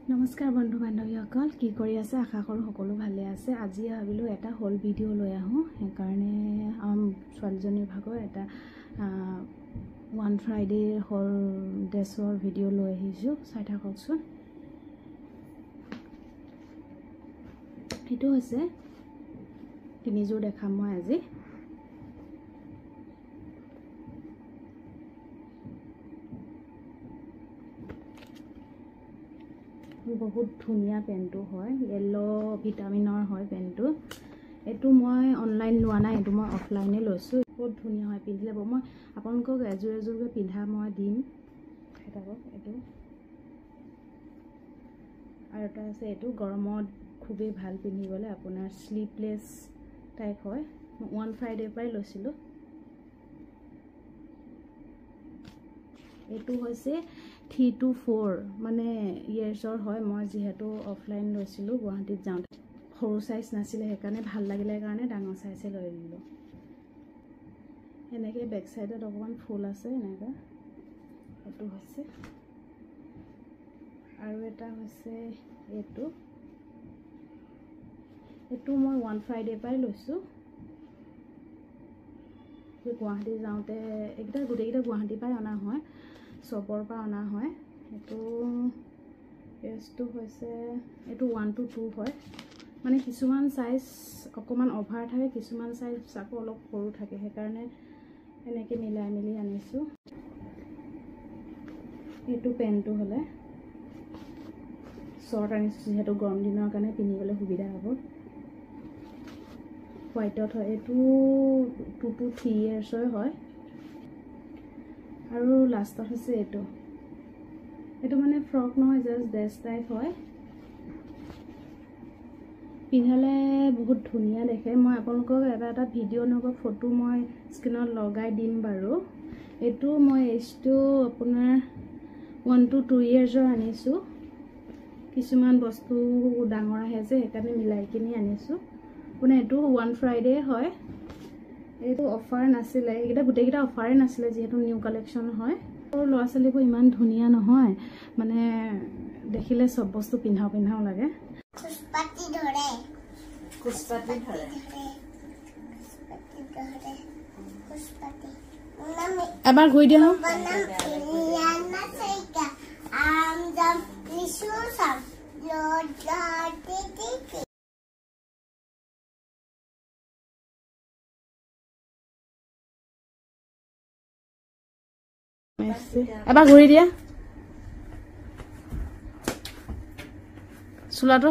নমস্কাৰ বন্ধু বান্ধৱীসকল কি কৰি আছে আশা কৰো সকলো ভালে আছে আজি ভাবিলো এটা হল ভিডিও লৈ আহো সেই কাৰণে ছোৱালীজনীৰ ভাগৰ এটা ওৱান ফ্ৰাইডে হল ড্ৰেছৰ ভিডিও লৈ আহিছো চাই থাককচোন এটো হৈছে তিনিযোৰ দেখাম মই আজি बहुत धुनिया पेंटो है येलो विटामिनर है पेंटो एटू मैं ऑनलाइन लोआ ना एटू मैं ऑफलाइने लैसो बहुत धुनिया है पिंधिले मैं आपनको एजोर एजोरके पिंधा मैं दिम एटू और एटा আছে एटू गरमत खूबे ভাল পিন্ধিবলে আপোনাৰ স্লিপলেস টাইপ হয় ওয়ান ফ্রাইডে পাই লৈছিলো एटू হৈছে 3 to 4 माने इयर्सर হয় মই যেহেতু অফলাইন লৈছিলো গুৱাহাটীত যাওঁতে সৰু সাইজ নাছিলে হেকানে ভাল লাগিলে কাৰণে ডাঙৰ সাইজে লৈ লিলো এনেকে বেক সাইডত অকমান ফুল আছে এনেকা এটু হৈছে আৰু এটা হৈছে এটু মই ওয়ান ফ্ৰাইডে পাই লৈছো গুৱাহাটী যাওঁতে একটা গুটেকিটা গুৱাহাটী পাই অনা হয় সবৰ পৰা অনা হয় এটো এটো হৈছে এটো 1 to 2 হয় মানে কিছুমান সাইজ অকমান অভাৰ থাকে কিছুমান সাইজ সাকো অলপ সৰু থাকে হে কাৰণে এনেকে মিলাই মিলি আনিছো এটো পেন্টটো হলে শৰ্ট আনিছো যেহেতু গৰম দিনৰ কাৰণে পিন্ধিবলৈ সুবিধা হ'ব হোৱাইটত হয় এটো 2 to 3 ইয়াৰ্ছৰ হয় আৰু লাষ্টত হৈছে এটো মানে ফ্ৰক নহয় জাস্ট ড্ৰেছ টাইপ হয় পিন্ধালে বহুত ধুনিয়া দেখে মই আপোনালোকক এটা ভিডিও নহব ফটো মই স্ক্ৰিনত লগাই দিম বাৰু এটো মই এটো আপোনাৰ 1 to 2 ইয়াৰ্ছৰ আনিছো কিছুমান বস্তু ডাঙৰ আহে যে একাৰণে মিলাই কিনি আনিছো মানে এটো ওয়ান ফ্ৰাইডে হয় এটো অফাৰ নাছিলে এটা গুটেকিটা অফাৰে নাছিলে যেহেতু নিউ কালেকশন হয় আৰু লৰাছলিবোৰ ইমান ধুনিয়া নহয় মানে দেখিলে সব বস্তু পিন্ধাও লাগে কুচপাতি ধৰে এবাৰ ঘুই দিয়া এবাৰ ঘুৰি দিয়া চুলাটো